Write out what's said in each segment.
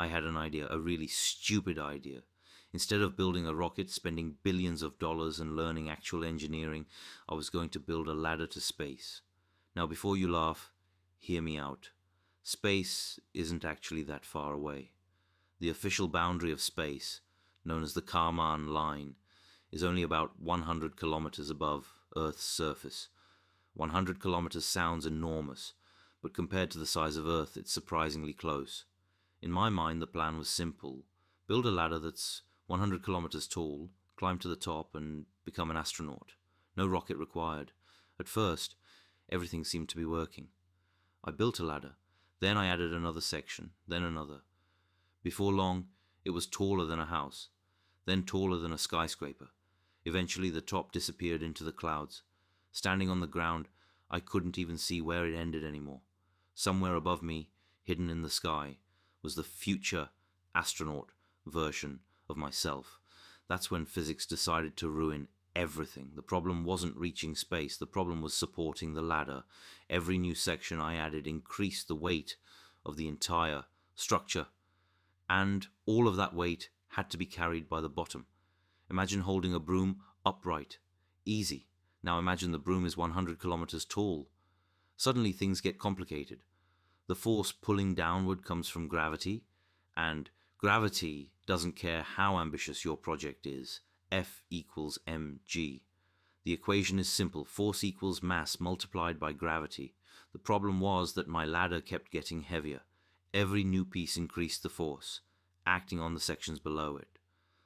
I had an idea, a really stupid idea. Instead of building a rocket, spending billions of dollars and learning actual engineering, I was going to build a ladder to space. Now, before you laugh, hear me out. Space isn't actually that far away. The official boundary of space, known as the Kármán line, is only about 100 kilometers above Earth's surface. 100 kilometers sounds enormous, but compared to the size of Earth, it's surprisingly close. In my mind, the plan was simple. Build a ladder that's 100 kilometers tall, climb to the top, and become an astronaut. No rocket required. At first, everything seemed to be working. I built a ladder, then I added another section, then another. Before long, it was taller than a house, then taller than a skyscraper. Eventually, the top disappeared into the clouds. Standing on the ground, I couldn't even see where it ended anymore. Somewhere above me, hidden in the sky, was the future astronaut version of myself. That's when physics decided to ruin everything. The problem wasn't reaching space. The problem was supporting the ladder. Every new section I added increased the weight of the entire structure. And all of that weight had to be carried by the bottom. Imagine holding a broom upright. Easy. Now imagine the broom is 100 kilometers tall. Suddenly things get complicated. The force pulling downward comes from gravity, and gravity doesn't care how ambitious your project is. F equals mg. The equation is simple. Force equals mass multiplied by gravity. The problem was that my ladder kept getting heavier. Every new piece increased the force, acting on the sections below it.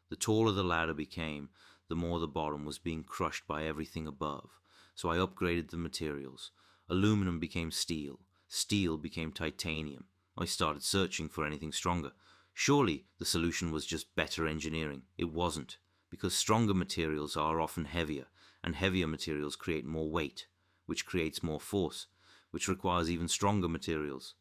The taller the ladder became, the more the bottom was being crushed by everything above. So I upgraded the materials. Aluminum became steel. Steel became titanium. I started searching for anything stronger. Surely the solution was just better engineering. It wasn't, because stronger materials are often heavier, and heavier materials create more weight, which creates more force, which requires even stronger materials.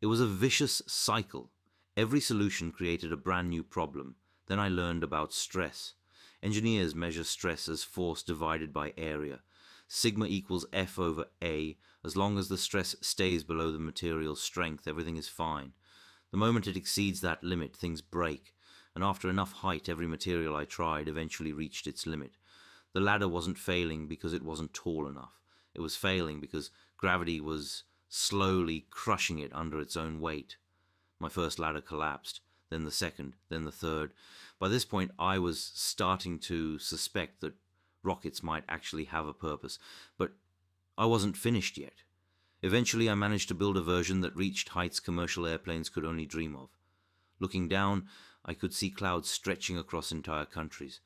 It was a vicious cycle. Every solution created a brand new problem. Then I learned about stress. Engineers measure stress as force divided by area. Sigma equals F over A. As long as the stress stays below the material's strength, everything is fine. The moment it exceeds that limit, things break. And after enough height, every material I tried eventually reached its limit. The ladder wasn't failing because it wasn't tall enough. It was failing because gravity was slowly crushing it under its own weight. My first ladder collapsed, then the second, then the third. By this point, I was starting to suspect that rockets might actually have a purpose, but I wasn't finished yet. Eventually, I managed to build a version that reached heights commercial airplanes could only dream of. Looking down, I could see clouds stretching across entire countries.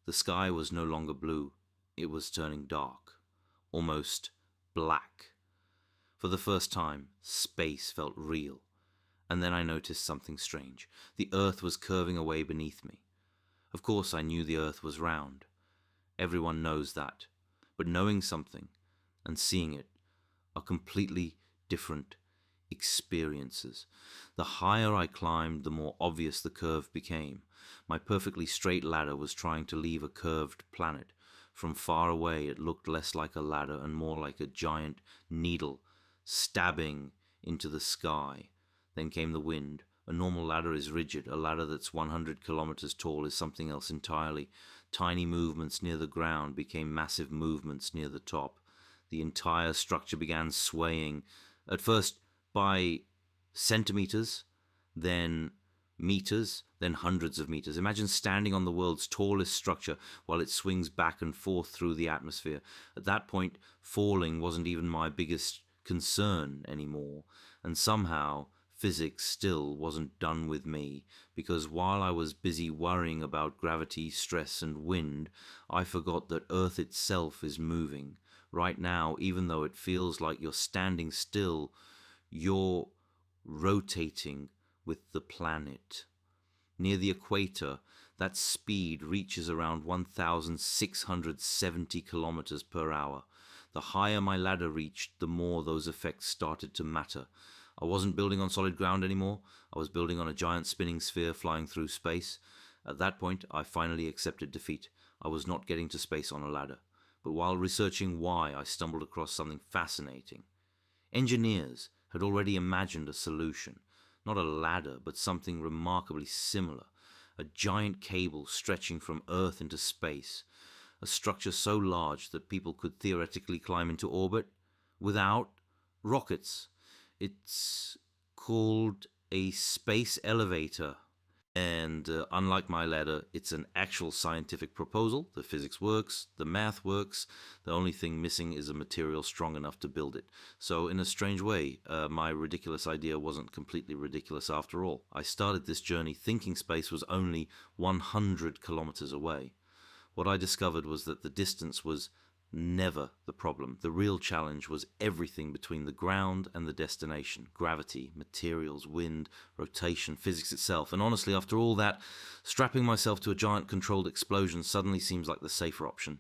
The sky was no longer blue. It was turning dark, almost black. For the first time, space felt real. And then I noticed something strange. The Earth was curving away beneath me. Of course, I knew the Earth was round. Everyone knows that. But knowing something and seeing it are completely different experiences. The higher I climbed, the more obvious the curve became. My perfectly straight ladder was trying to leave a curved planet. From far away, it looked less like a ladder and more like a giant needle stabbing into the sky. Then came the wind. A normal ladder is rigid. A ladder that's 100 kilometers tall is something else entirely. Tiny movements near the ground became massive movements near the top. The entire structure began swaying, at first by centimeters, then meters, then hundreds of meters. Imagine standing on the world's tallest structure while it swings back and forth through the atmosphere. At that point, falling wasn't even my biggest concern anymore, and somehow physics still wasn't done with me, because while I was busy worrying about gravity, stress, and wind, I forgot that Earth itself is moving. Right now, even though it feels like you're standing still, you're rotating with the planet. Near the equator, that speed reaches around 1,670 kilometers per hour. The higher my ladder reached, the more those effects started to matter. I wasn't building on solid ground anymore. I was building on a giant spinning sphere flying through space. At that point, I finally accepted defeat. I was not getting to space on a ladder. But while researching why, I stumbled across something fascinating. Engineers had already imagined a solution. Not a ladder, but something remarkably similar. A giant cable stretching from Earth into space. A structure so large that people could theoretically climb into orbit without rockets. It's called a space elevator. And unlike my ladder, it's an actual scientific proposal. The physics works, the math works. The only thing missing is a material strong enough to build it. So, in a strange way, my ridiculous idea wasn't completely ridiculous after all. I started this journey thinking space was only 100 kilometers away. What I discovered was that the distance was never the problem. The real challenge was everything between the ground and the destination: gravity, materials, wind, rotation, physics itself. And honestly, after all that, strapping myself to a giant controlled explosion suddenly seems like the safer option.